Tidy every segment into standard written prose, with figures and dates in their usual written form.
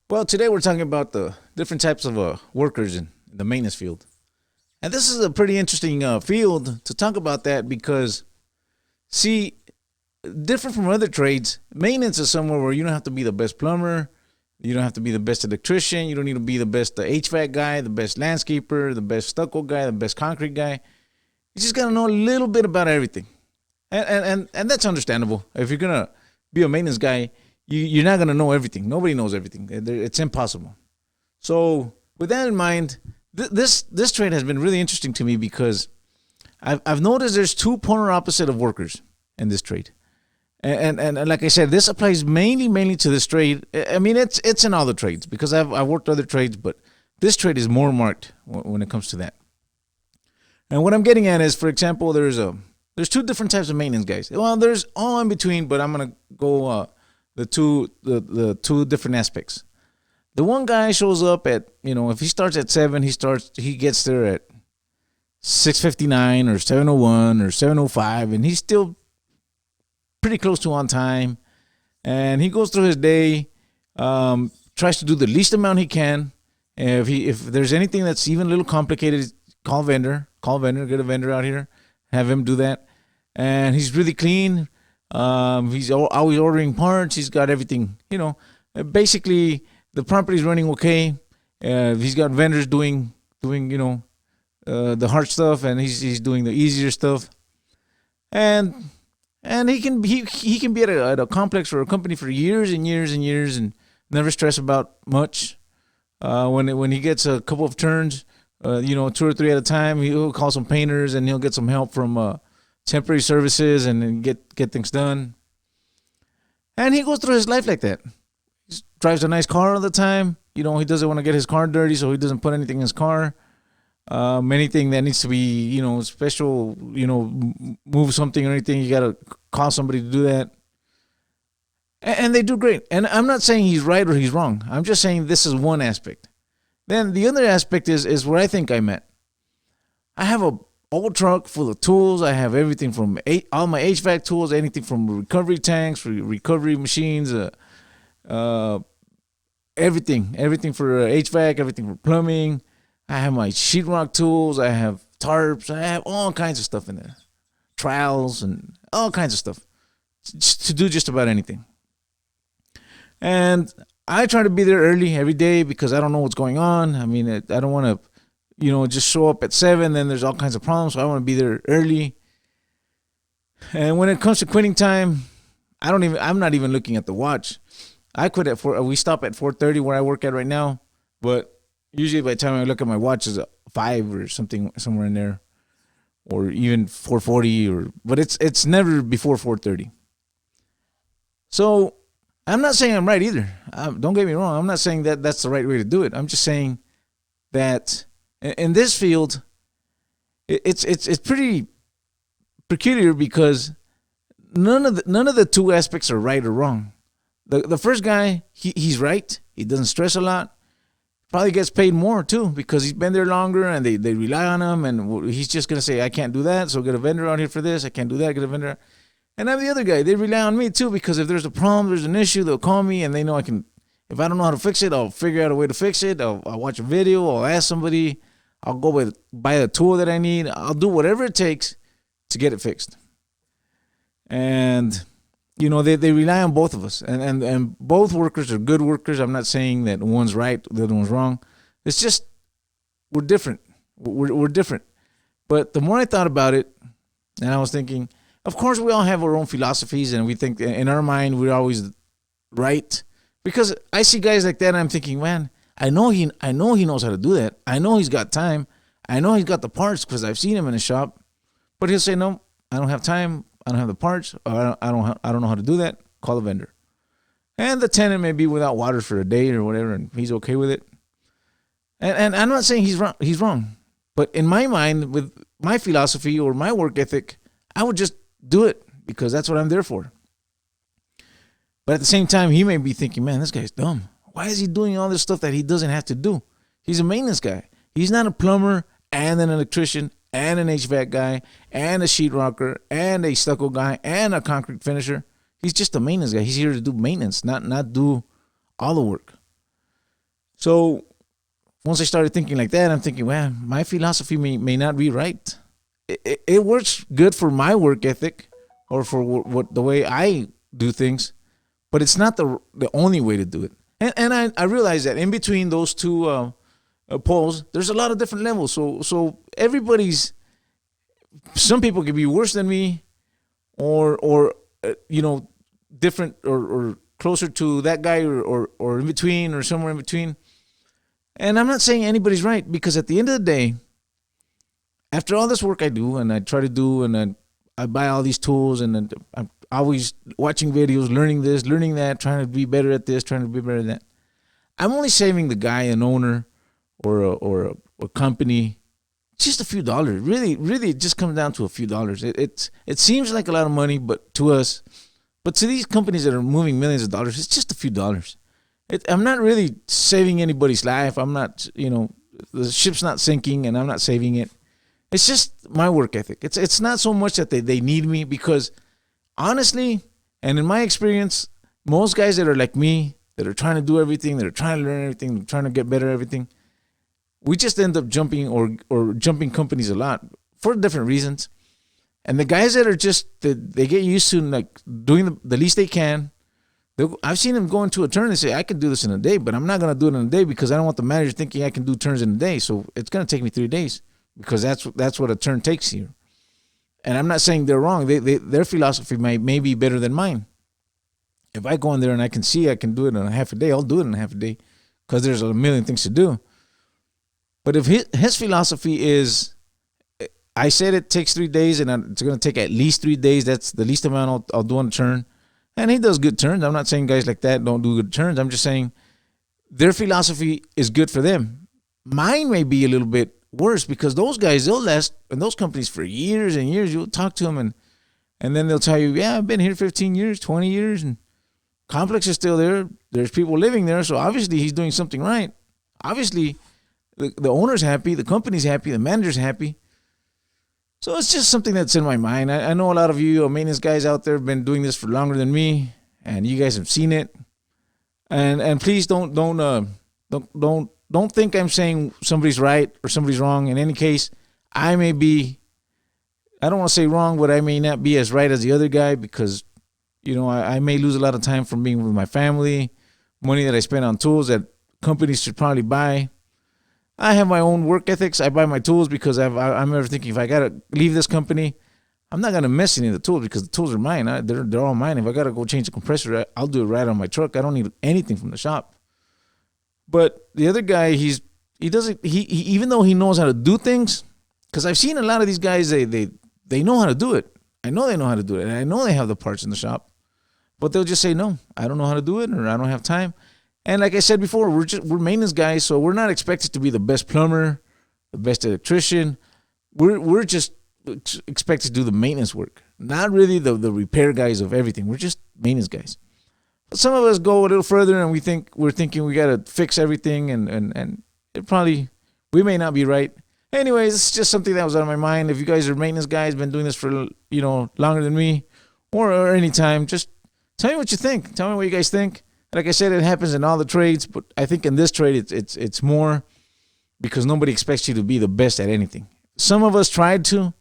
Well, today we're talking about the different types of workers in the maintenance field. And this is a pretty interesting field to talk about that because, see, different from other trades, maintenance is somewhere where you don't have to be the best plumber, you don't have to be the best electrician, you don't need to be the best HVAC guy, the best landscaper, the best stucco guy, the best concrete guy. You just got to know a little bit about everything. And that's understandable. If you're going to be a maintenance guy, you're not going to know everything. Nobody knows everything. It's impossible. So with that in mind, this trade has been really interesting to me because I've noticed there's two polar opposite of workers in this trade. And like I said, this applies mainly to this trade. I mean, it's in all the trades because I've worked other trades, but this trade is more marked when it comes to that. And what I'm getting at is, for example, there's two different types of maintenance guys. Well, there's all in between, but I'm gonna go the two different aspects. The one guy shows up at, if he starts at 7, he gets there at 6:59 or 7:01 or 7:05, and he's still pretty close to on time. And he goes through his day, tries to do the least amount he can. If there's anything that's even a little complicated, call vendor, get a vendor out here, have him do that. And he's really clean. He's always ordering parts. He's got everything, basically the property's running okay. He's got vendors doing the hard stuff, and he's doing the easier stuff. And he can be at a complex or a company for years and years and years and never stress about much. When he gets a couple of turns, 2 or 3 at a time, he'll call some painters and he'll get some help from temporary services and get things done. And he goes through his life like that. He drives a nice car all the time. He doesn't want to get his car dirty, so he doesn't put anything in his car. Anything that needs to be, special, move something or anything, you got to call somebody to do that. And they do great. And I'm not saying he's right or he's wrong. I'm just saying this is one aspect. Then the other aspect is where I think I'm at. I have a old truck full of tools. I have everything from all my HVAC tools, anything from recovery tanks, recovery machines, everything for HVAC, everything for plumbing. I have my sheetrock tools. I have tarps. I have all kinds of stuff in there, trowels and all kinds of stuff to do just about anything. And I try to be there early every day because I don't know what's going on. I mean, I don't want to, just show up at 7. Then there's all kinds of problems. So I want to be there early. And when it comes to quitting time, I'm not even looking at the watch. I quit at 4. We stop at 4:30 where I work at right now. But usually by the time I look at my watch, it's 5 or something, somewhere in there, or even 4:40. But it's never before 4:30. So I'm not saying I'm right either. Don't get me wrong. I'm not saying that that's the right way to do it. I'm just saying that in this field, it's pretty peculiar because none of the two aspects are right or wrong. The first guy, he's right. He doesn't stress a lot. Probably gets paid more too because he's been there longer and they rely on him, and he's just gonna say, I can't do that, so get a vendor out here for this. I can't do that, get a vendor. And I'm the other guy. They rely on me too because if there's a problem, there's an issue, they'll call me and they know I can. If I don't know how to fix it, I'll figure out a way to fix it. I'll watch a video. I'll ask somebody. I'll go buy the tool that I need. I'll do whatever it takes to get it fixed. And they rely on both of us, and both workers are good workers. I'm not saying that one's right, the other one's wrong. It's just we're different. We're different. But the more I thought about it, and I was thinking, of course, we all have our own philosophies, and we think in our mind we're always right. Because I see guys like that, and I'm thinking, man, I know he knows how to do that. I know he's got time. I know he's got the parts because I've seen him in the shop. But he'll say, no, I don't have time. I don't have the parts. Or I don't know how to do that. Call a vendor. And the tenant may be without water for a day or whatever, and he's okay with it. And I'm not saying he's wrong. He's wrong. But in my mind, with my philosophy or my work ethic, I would just do it because that's what I'm there for. But at the same time, he may be thinking, man, this guy's dumb. Why is he doing all this stuff that he doesn't have to do? He's a maintenance guy. He's not a plumber and an electrician and an HVAC guy and a sheetrocker and a stucco guy and a concrete finisher. He's just a maintenance guy. He's here to do maintenance, not do all the work. So once I started thinking like that, I'm thinking, well, my philosophy may not be right. It works good for my work ethic or for what the way I do things, but it's not the only way to do it. And I realize that in between those two poles, there's a lot of different levels. So everybody's, some people can be worse than me, or different or closer to that guy, or in between, or somewhere in between. And I'm not saying anybody's right, because at the end of the day, after all this work I do and I try to do, and I buy all these tools, and I'm always watching videos, learning this, learning that, trying to be better at this, trying to be better at that, I'm only saving the guy, an owner, or a company, just a few dollars. Really, it just comes down to a few dollars. It seems like a lot of money, but to these companies that are moving millions of dollars, it's just a few dollars. I'm not really saving anybody's life. I'm not, the ship's not sinking, and I'm not saving it. It's just my work ethic. It's not so much that they need me, because honestly, and in my experience, most guys that are like me, that are trying to do everything, that are trying to learn everything, trying to get better at everything, we just end up jumping or jumping companies a lot for different reasons. And the guys that are just, they get used to like doing the least they can. I've seen them go into a turn and say, I can do this in a day, but I'm not going to do it in a day, because I don't want the manager thinking I can do turns in a day. So it's going to take me 3 days, because that's what a turn takes here. And I'm not saying they're wrong. Their philosophy may be better than mine. If I go in there and I can see I can do it in a half a day, I'll do it in a half a day, because there's a million things to do. But if his philosophy is, I said it takes 3 days, and it's going to take at least 3 days, that's the least amount I'll do on a turn. And he does good turns. I'm not saying guys like that don't do good turns. I'm just saying their philosophy is good for them. Mine may be a little bit worse, because those guys, they'll last in those companies for years and years. You'll talk to them, and then they'll tell you, yeah, I've been here 15 years, 20 years, and complex is still there. There's people living there, so obviously he's doing something right. Obviously the owner's happy, the company's happy, the manager's happy. So it's just something that's in my mind. I know a lot of you maintenance guys out there have been doing this for longer than me, and you guys have seen it. And please don't think I'm saying somebody's right or somebody's wrong. In any case, I don't want to say wrong, but I may not be as right as the other guy, because I may lose a lot of time from being with my family, money that I spend on tools that companies should probably buy. I have my own work ethics. I buy my tools because I'm ever thinking, if I got to leave this company, I'm not going to mess any of the tools, because the tools are mine. They're all mine. If I got to go change the compressor, I'll do it right on my truck. I don't need anything from the shop. But the other guy, he even though he knows how to do things, because I've seen a lot of these guys, they know how to do it. I know they know how to do it, and I know they have the parts in the shop, but they'll just say, no, I don't know how to do it, or I don't have time. And like I said before, we're maintenance guys, so we're not expected to be the best plumber, the best electrician. We're just expected to do the maintenance work, not really the repair guys of everything. We're just maintenance guys. But some of us go a little further, and we're thinking we got to fix everything, and we may not be right. Anyways, it's just something that was on my mind. If you guys are maintenance guys, been doing this for longer than me, or any time, just tell me what you think. Tell me what you guys think. Like I said, it happens in all the trades, but I think in this trade it's more, because nobody expects you to be the best at anything. Some of us tried to,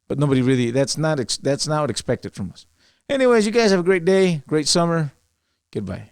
but nobody really. That's not expected from us. Anyways, you guys have a great day, great summer. Goodbye.